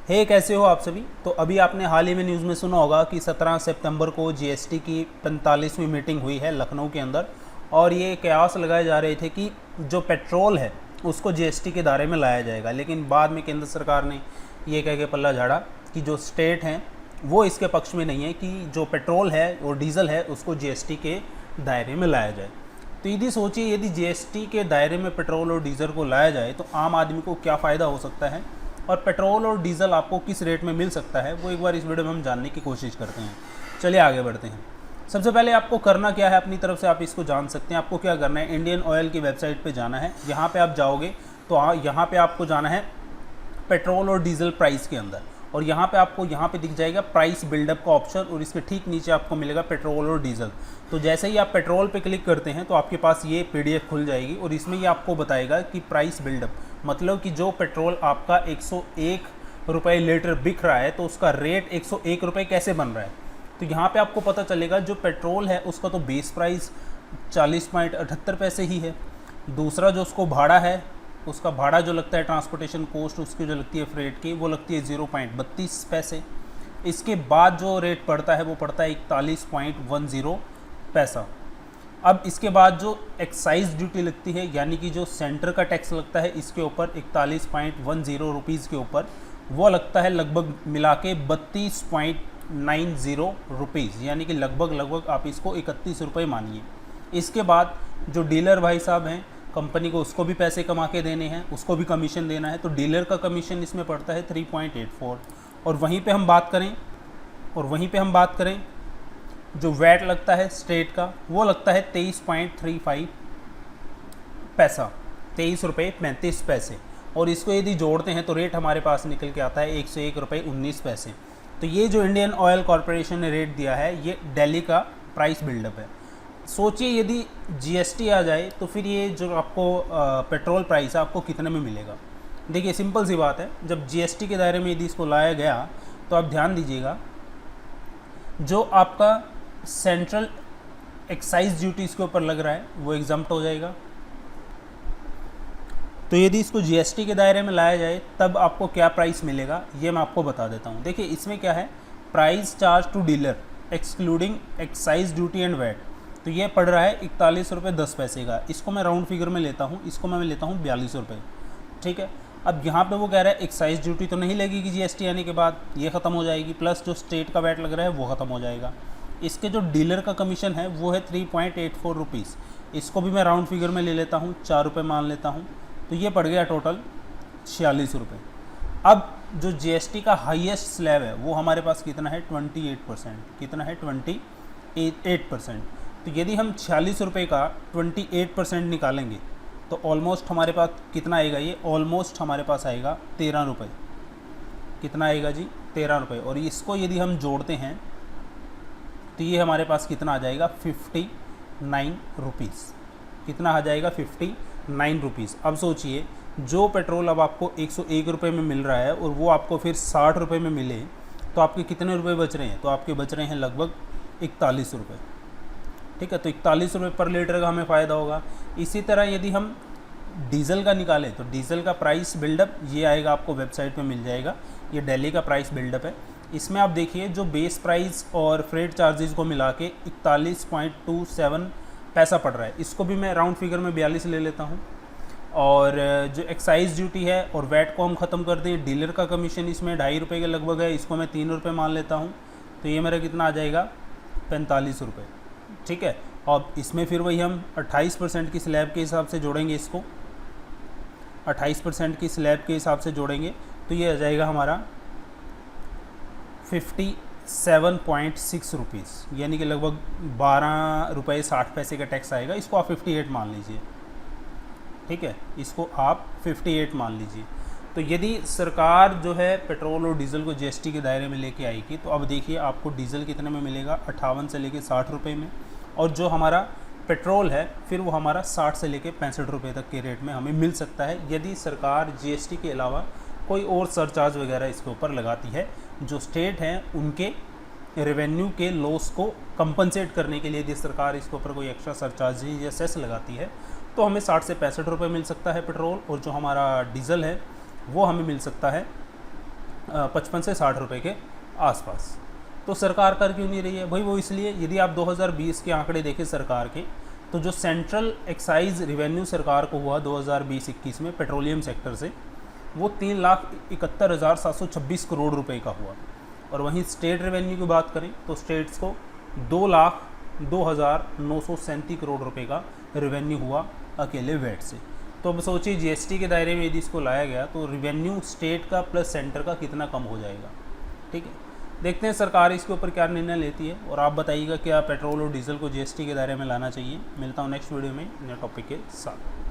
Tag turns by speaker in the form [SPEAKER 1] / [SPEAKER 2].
[SPEAKER 1] हे कैसे हो आप सभी। तो अभी आपने हाल ही में न्यूज़ में सुना होगा कि 17 सितंबर को जीएसटी की 45वीं मीटिंग हुई है लखनऊ के अंदर, और ये कयास लगाए जा रहे थे कि जो पेट्रोल है उसको जीएसटी के दायरे में लाया जाएगा। लेकिन बाद में केंद्र सरकार ने ये कह के पल्ला झाड़ा कि जो स्टेट हैं वो इसके पक्ष में नहीं है कि जो पेट्रोल है और डीजल है उसको जीएसटी के दायरे में लाया जाए। तो यदि सोचिए, यदि जीएसटी के दायरे में पेट्रोल और डीजल को लाया जाए तो आम आदमी को क्या फ़ायदा हो सकता है और पेट्रोल और डीजल आपको किस रेट में मिल सकता है, वो एक बार इस वीडियो में हम जानने की कोशिश करते हैं। चलिए आगे बढ़ते हैं। सबसे पहले आपको करना क्या है, अपनी तरफ से आप इसको जान सकते हैं। आपको क्या करना है, इंडियन ऑयल की वेबसाइट पे जाना है। यहाँ पे आप जाओगे तो यहाँ पे आपको जाना है पेट्रोल और डीजल प्राइस के अंदर, और यहाँ पे आपको यहाँ पे दिख जाएगा प्राइस बिल्डअप का ऑप्शन, और इसके ठीक नीचे आपको मिलेगा पेट्रोल और डीजल। तो जैसे ही आप पेट्रोल पे क्लिक करते हैं तो आपके पास ये पीडीएफ खुल जाएगी, और इसमें ये आपको बताएगा कि प्राइस बिल्डअप मतलब कि जो पेट्रोल आपका 101 रुपये लीटर बिक रहा है तो उसका रेट 101 रुपये कैसे बन रहा है। तो यहाँ पे आपको पता चलेगा जो पेट्रोल है उसका तो बेस प्राइस 40.78 पैसे ही है। दूसरा जो उसको भाड़ा है, उसका भाड़ा जो लगता है ट्रांसपोर्टेशन कॉस्ट उसकी जो लगती है फ्रेट की, वो लगती है 0.32 पैसे। इसके बाद जो रेट पड़ता है वो पड़ता है 41.10 पैसा। अब इसके बाद जो एक्साइज ड्यूटी लगती है, यानी कि जो सेंटर का टैक्स लगता है इसके ऊपर 41.10 रुपीज़ के ऊपर, वो लगता है लगभग मिला के 32.90 रुपीज़, यानी कि लगभग आप इसको 31 रुपये मानिए। इसके बाद जो डीलर भाई साहब हैं, कंपनी को उसको भी पैसे कमा के देने हैं, उसको भी कमीशन देना है, तो डीलर का कमीशन इसमें पड़ता है 3.84। और वहीं पे हम बात करें जो वैट लगता है स्टेट का, वो लगता है 23.35 पैसा, 23 रुपये 35 पैसे। और इसको यदि जोड़ते हैं तो रेट हमारे पास निकल के आता है 101 रुपये 19 पैसे। तो ये जो इंडियन ऑयल कॉरपोरेशन ने रेट दिया है ये दिल्ली का प्राइस बिल्डअप है। सोचिए यदि जीएसटी आ जाए तो फिर ये जो आपको पेट्रोल प्राइस है आपको कितने में मिलेगा। देखिए सिंपल सी बात है, जब जीएसटी के दायरे में यदि इसको लाया गया तो आप ध्यान दीजिएगा, जो आपका सेंट्रल एक्साइज ड्यूटी इसके ऊपर लग रहा है वो एग्जम्प्ट हो जाएगा। तो यदि इसको जीएसटी के दायरे में लाया जाए तब आपको क्या प्राइस मिलेगा ये मैं आपको बता देता हूँ। देखिए इसमें क्या है, price charge to dealer excluding excise duty and VAT, तो ये पड़ रहा है 41 रुपये 10 पैसे का। इसको मैं राउंड फिगर में लेता हूँ, इसको मैं लेता हूँ 42 रुपये, ठीक है। अब यहाँ पे वो कह रहा है एक्साइज ड्यूटी तो नहीं लगेगी जीएसटी आने के बाद, ये ख़त्म हो जाएगी, प्लस जो स्टेट का वैट लग रहा है वो ख़त्म हो जाएगा। इसके जो डीलर का कमीशन है वो है 3.84 रुपीज़, इसको भी मैं राउंड फिगर में ले लेता हूँ, 4 रुपये मान लेता हूँ, तो ये पड़ गया टोटल 46 रुपये। अब जो जीएसटी का हाईएस्ट स्लैब है वो हमारे पास कितना है 28%, कितना है 28%। तो यदि हम 46 रुपये का 28% निकालेंगे तो ऑलमोस्ट हमारे पास कितना आएगा, ये ऑलमोस्ट हमारे पास आएगा 13 रुपये। कितना आएगा जी, 13 रुपये। और इसको यदि हम जोड़ते हैं तो ये हमारे पास कितना आ जाएगा 59 रुपीज़। कितना आ जाएगा 59 रुपीज़। अब सोचिए जो पेट्रोल अब आपको 101 रुपये में मिल रहा है और वो आपको फिर 60 रुपये में मिले तो आपके कितने रुपये बच रहे हैं, तो आपके बच रहे हैं लगभग 41 रुपये, ठीक है। तो 41 रुपये पर लीटर का हमें फ़ायदा होगा। इसी तरह यदि हम डीजल का निकालें तो डीजल का प्राइस बिल्डअप ये आएगा, आपको वेबसाइट पे मिल जाएगा, ये दिल्ली का प्राइस बिल्डअप है। इसमें आप देखिए जो बेस प्राइस और फ्रेट चार्जेस को मिला के 41.27 पैसा पड़ रहा है, इसको भी मैं राउंड फिगर में 42 ले लेता हूँ। और जो एक्साइज ड्यूटी है और वैट को हम ख़त्म कर दें, डीलर का कमीशन इसमें 2.5 रुपये के लगभग है, इसको मैं 3 रुपये मान लेता हूँ, तो ये मेरा कितना आ जाएगा 45 रुपये, ठीक है। और इसमें फिर वही हम 28% की स्लैब के हिसाब से जोड़ेंगे, इसको 28% की स्लैब के हिसाब से जोड़ेंगे तो ये आ जाएगा हमारा 57.6 रुपीज़, यानी कि लगभग 12 रुपये 60 पैसे का टैक्स आएगा। इसको आप 58 मान लीजिए, ठीक है, इसको आप 58 मान लीजिए। तो यदि सरकार जो है पेट्रोल और डीजल को जीएसटी के दायरे में लेके आएगी तो अब देखिए आपको डीजल कितने में मिलेगा, 58 से लेके 60 रुपये में, और जो हमारा पेट्रोल है फिर वो हमारा 60 से लेके 65 रुपये तक के रेट में हमें मिल सकता है, यदि सरकार जीएसटी के अलावा कोई और सरचार्ज वगैरह इसके ऊपर लगाती है। जो स्टेट हैं उनके रेवेन्यू के लॉस को कंपनसेट करने के लिए यदि सरकार इसके ऊपर कोई एक्स्ट्रा सरचार्ज या सेस लगाती है तो हमें 60 से 65 रुपये मिल सकता है पेट्रोल, और जो हमारा डीजल है वो हमें मिल सकता है 55 से 60 रुपये के आसपास। तो सरकार कर क्यों नहीं रही है भाई? वो इसलिए, यदि आप 2020 के आंकड़े देखें सरकार के, तो जो सेंट्रल एक्साइज रिवेन्यू सरकार को हुआ 2020-21 में पेट्रोलियम सेक्टर से, वो 3,71,726 करोड़ रुपए का हुआ। और वहीं स्टेट रेवेन्यू की बात करें तो स्टेट्स को 2,02,937 करोड़ रुपए का रेवेन्यू हुआ अकेले वैट से। तो अब सोचिए जीएसटी के दायरे में यदि इसको लाया गया तो रेवेन्यू स्टेट का प्लस सेंटर का कितना कम हो जाएगा। ठीक है, देखते हैं सरकार इसके ऊपर क्या निर्णय लेती है। और आप बताइएगा क्या पेट्रोल और डीजल को जीएसटी के दायरे में लाना चाहिए। मिलता हूँ नेक्स्ट वीडियो में नए टॉपिक के साथ।